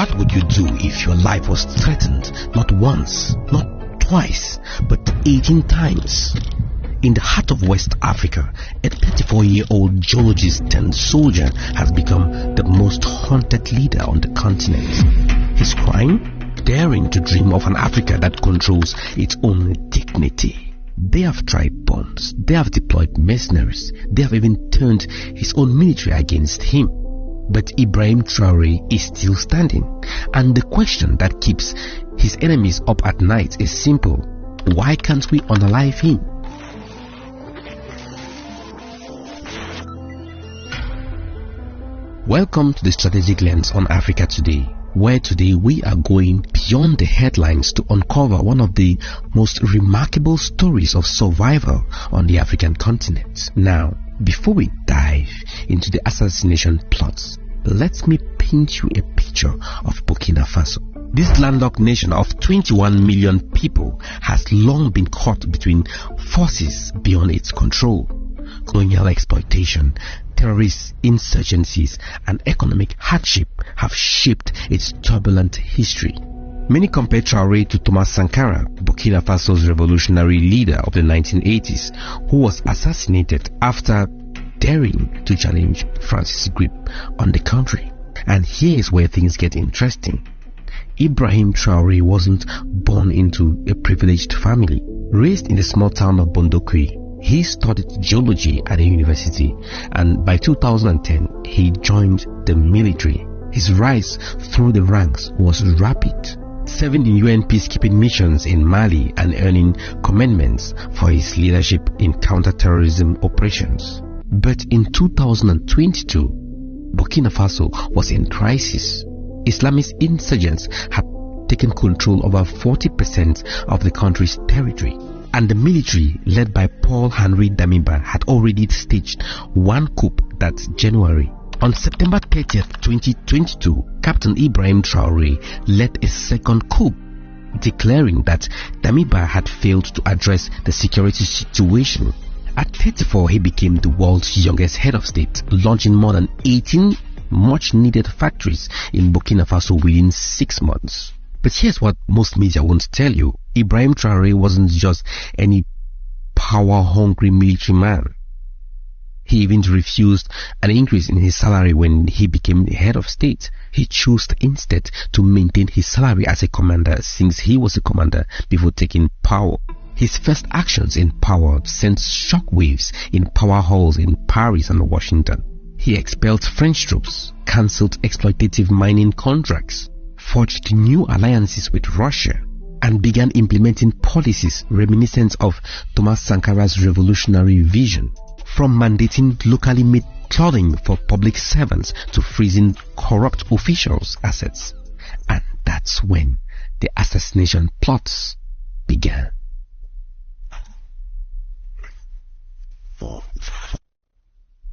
What would you do if your life was threatened not once, not twice, but 18 times? In the heart of West Africa, a 34-year-old geologist turned soldier has become the most haunted leader on the continent. His crime? Daring to dream of an Africa that controls its own dignity. They have tried bombs, they have deployed mercenaries, they have even turned his own military against him. But Ibrahim Traore is still standing, and the question that keeps his enemies up at night is simple: why can't we unalive him? Welcome to the Strategic Lens on Africa Today, where today we are going beyond the headlines to uncover one of the most remarkable stories of survival on the African continent. Now, before we dive into the assassination plots, let me paint you a picture of Burkina Faso. This landlocked nation of 21 million people has long been caught between forces beyond its control. Colonial exploitation, terrorist insurgencies, and economic hardship have shaped its turbulent history. Many compare Traore to Thomas Sankara, Burkina Faso's revolutionary leader of the 1980s, who was assassinated after daring to challenge France's grip on the country. And here is where things get interesting. Ibrahim Traore wasn't born into a privileged family. Raised in the small town of Bondokwe, he studied geology at a university, and by 2010 he joined the military. His rise through the ranks was rapid, serving in UN peacekeeping missions in Mali and earning commendments for his leadership in counter-terrorism operations. But in 2022, Burkina Faso was in crisis. Islamist insurgents had taken control over 40% of the country's territory, and the military, led by Paul-Henri Damiba, had already staged one coup that January. On September 30th, 2022, Captain Ibrahim Traore led a second coup, declaring that Damiba had failed to address the security situation. At 34, he became the world's youngest head of state, launching more than 18 much-needed factories in Burkina Faso within 6 months. But here's what most media won't tell you. Ibrahim Traore wasn't just any power-hungry military man. He even refused an increase in his salary when he became the head of state. He chose instead to maintain his salary as a commander, since he was a commander before taking power. His first actions in power sent shockwaves in power halls in Paris and Washington. He expelled French troops, cancelled exploitative mining contracts, forged new alliances with Russia, and began implementing policies reminiscent of Thomas Sankara's revolutionary vision, from mandating locally made clothing for public servants to freezing corrupt officials' assets. And that's when the assassination plots began.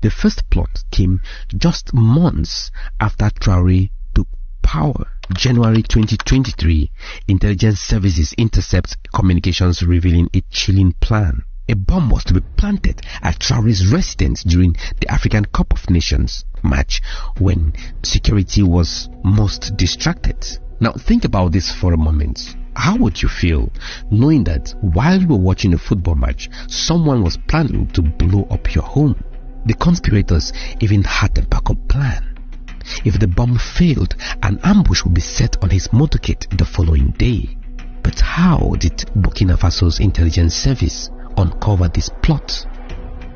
The first plot came just months after Traore took power. January 2023, intelligence services intercept communications revealing a chilling plan. A bomb was to be planted at Traore's residence during the African Cup of Nations match, when security was most distracted. Now think about this for a moment. How would you feel knowing that while you were watching a football match, someone was planning to blow up your home? The conspirators even had a backup plan. If the bomb failed, an ambush would be set on his motorcade the following day. But how did Burkina Faso's intelligence service uncover this plot?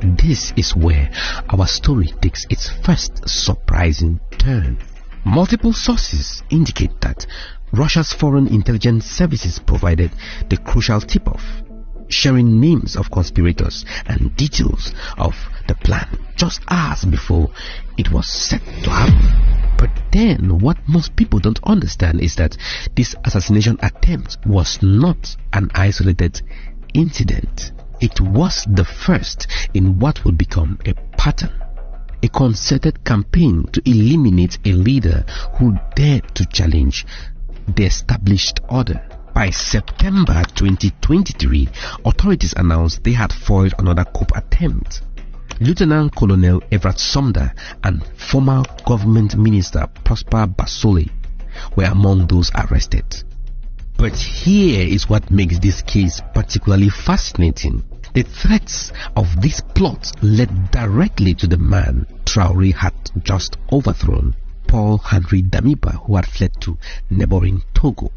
This is where our story takes its first surprising turn. Multiple sources indicate that Russia's foreign intelligence services provided the crucial tip-off, sharing names of conspirators and details of the plan just hours before it was set to happen. But then what most people don't understand is that this assassination attempt was not an isolated incident. It was the first in what would become a pattern, a concerted campaign to eliminate a leader who dared to challenge the established order. By September 2023, authorities announced they had foiled another coup attempt. Lieutenant Colonel Everett Sumner and former government minister Prosper Basole were among those arrested. But here is what makes this case particularly fascinating. The threats of this plot led directly to the man Traore had just overthrown, Paul Henri Damiba, who had fled to neighboring Togo.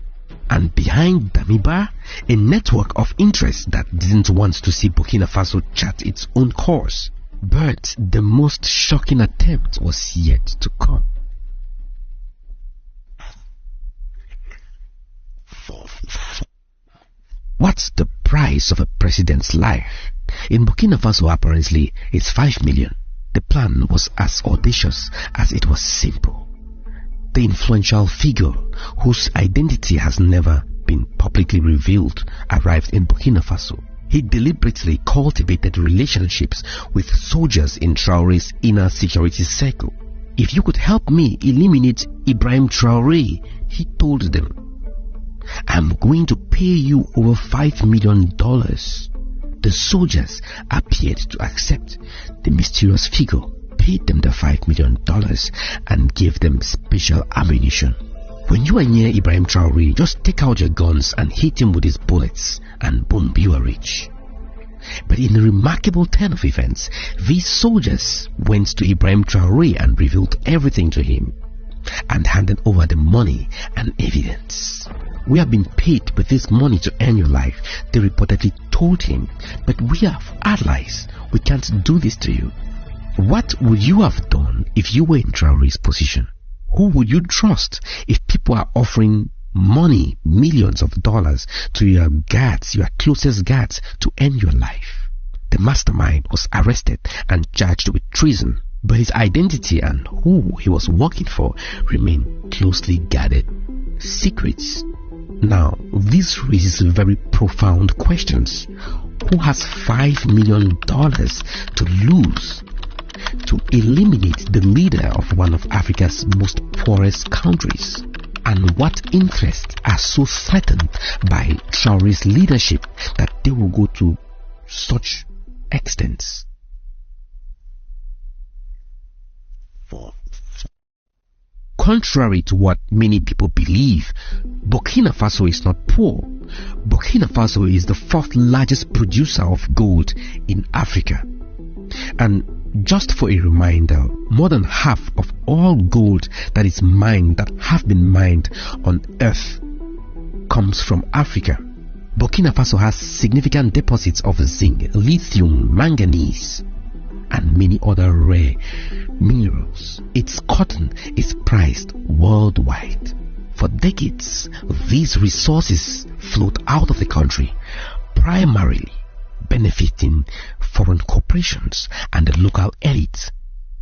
And behind Damiba, a network of interests that didn't want to see Burkina Faso chart its own course. But the most shocking attempt was yet to come. What's the price of a president's life? In Burkina Faso, apparently, it's 5 million. The plan was as audacious as it was simple. The influential figure, whose identity has never been publicly revealed, arrived in Burkina Faso. He deliberately cultivated relationships with soldiers in Traore's inner security circle. If you could help me eliminate Ibrahim Traore, he told them, I'm going to pay you over $5 million. The soldiers appeared to accept. The mysterious figure paid them the $5 million and gave them special ammunition. When you are near Ibrahim Traore, just take out your guns and hit him with his bullets, and boom, you are rich. But in a remarkable turn of events, these soldiers went to Ibrahim Traore and revealed everything to him and handed over the money and evidence. We have been paid with this money to earn your life, they reportedly told him, but we are allies. We can't do this to you. What would you have done if you were in Traore's position? Who would you trust if people are offering money, millions of dollars, to your guards, your closest guards, to end your life? The mastermind was arrested and charged with treason, but his identity and who he was working for remain closely guarded secrets. Now, this raises very profound questions. Who has $5 million to lose to eliminate the leader of one of Africa's most poorest countries? And what interests are so threatened by Traore's leadership that they will go to such extents? Contrary to what many people believe, Burkina Faso is not poor. Burkina Faso is the fourth largest producer of gold in Africa. And just for a reminder, more than half of all gold that is mined, that have been mined on earth, comes from Africa. Burkina Faso has significant deposits of zinc, lithium, manganese, and many other rare minerals. Its cotton is prized worldwide. For decades, these resources flowed out of the country, primarily benefiting foreign corporations and the local elite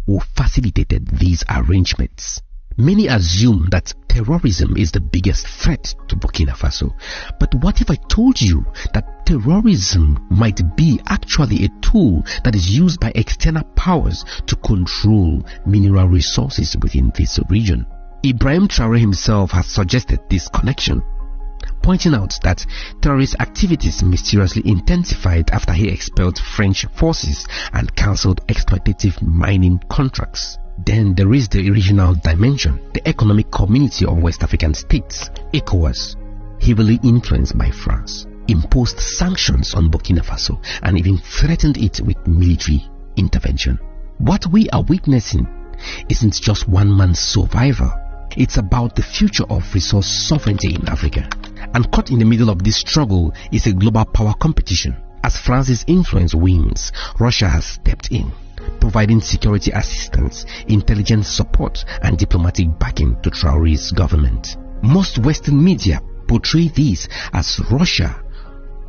who facilitated these arrangements. Many assume that terrorism is the biggest threat to Burkina Faso. But what if I told you that terrorism might be actually a tool that is used by external powers to control mineral resources within this region? Ibrahim Traore himself has suggested this connection, pointing out that terrorist activities mysteriously intensified after he expelled French forces and cancelled exploitative mining contracts. Then there is the regional dimension. The Economic Community of West African States, ECOWAS, heavily influenced by France, imposed sanctions on Burkina Faso and even threatened it with military intervention. What we are witnessing isn't just one man's survival. It's about the future of resource sovereignty in Africa. And caught in the middle of this struggle is a global power competition. As France's influence wanes, Russia has stepped in, providing security assistance, intelligence support, and diplomatic backing to Traore's government. Most Western media portray this as Russia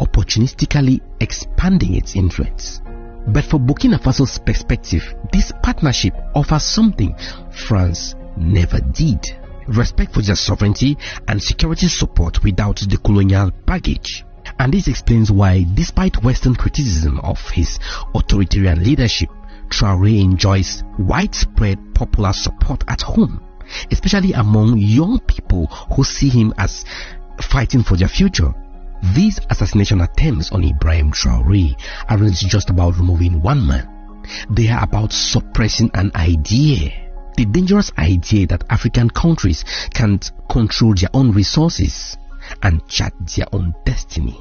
opportunistically expanding its influence. But for Burkina Faso's perspective, this partnership offers something France never did: respect for their sovereignty and security support without the colonial baggage. And this explains why, despite Western criticism of his authoritarian leadership, Traore enjoys widespread popular support at home, especially among young people who see him as fighting for their future. These assassination attempts on Ibrahim Traore aren't just about removing one man. They are about suppressing an idea. The dangerous idea that African countries can't control their own resources and chart their own destiny.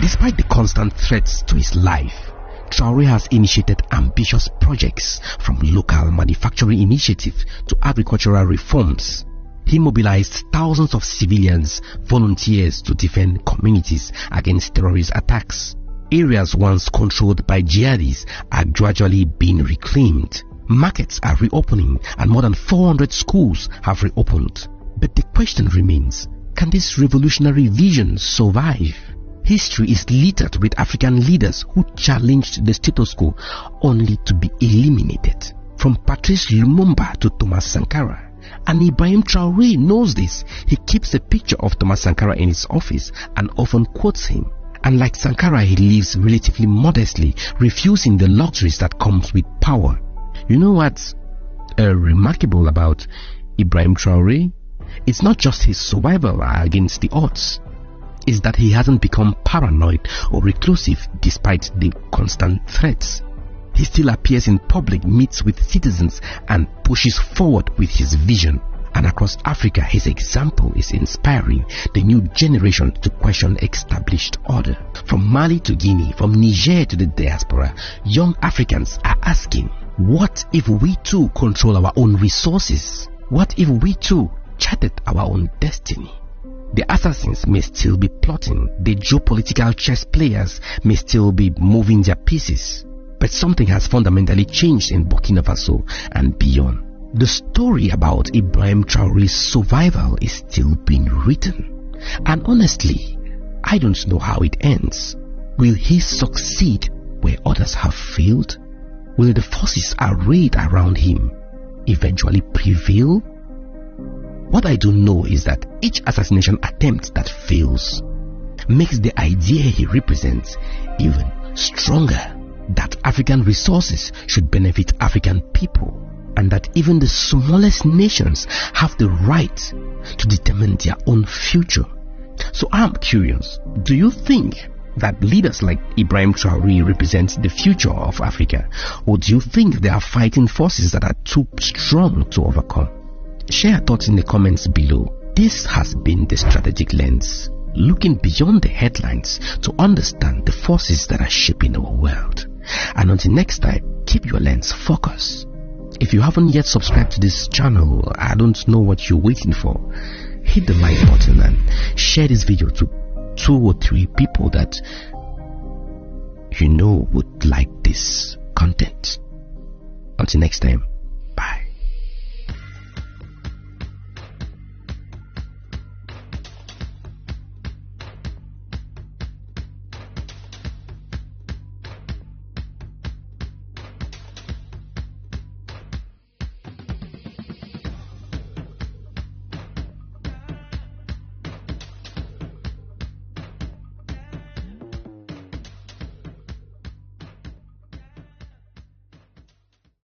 Despite the constant threats to his life, Traore has initiated ambitious projects, from local manufacturing initiatives to agricultural reforms. He mobilized thousands of civilians, volunteers to defend communities against terrorist attacks. Areas once controlled by jihadis are gradually being reclaimed. Markets are reopening and more than 400 schools have reopened. But the question remains, can this revolutionary vision survive? History is littered with African leaders who challenged the status quo only to be eliminated. From Patrice Lumumba to Thomas Sankara. And Ibrahim Traore knows this. He keeps a picture of Thomas Sankara in his office and often quotes him. And like Sankara, he lives relatively modestly, refusing the luxuries that comes with power. You know what's remarkable about Ibrahim Traore? It's not just his survival against the odds. Is that he hasn't become paranoid or reclusive despite the constant threats. He still appears in public, meets with citizens and pushes forward with his vision. And across Africa, his example is inspiring the new generation to question established order. From Mali to Guinea, from Niger to the diaspora, young Africans are asking, what if we too control our own resources? What if we too charted our own destiny? The assassins may still be plotting, the geopolitical chess players may still be moving their pieces, but something has fundamentally changed in Burkina Faso and beyond. The story about Ibrahim Traore's survival is still being written, and honestly, I don't know how it ends. Will he succeed where others have failed? Will the forces arrayed around him eventually prevail? What I do know is that each assassination attempt that fails makes the idea he represents even stronger, that African resources should benefit African people, and that even the smallest nations have the right to determine their own future. So I'm curious, do you think that leaders like Ibrahim Traore represent the future of Africa, or do you think they are fighting forces that are too strong to overcome? Share your thoughts in the comments below. This has been The Strategic Lens, looking beyond the headlines to understand the forces that are shaping our world. And until next time, keep your lens focused. If you haven't yet subscribed to this channel, I don't know what you're waiting for. Hit the like button and share this video to 2 or 3 people that you know would like this content. Until next time.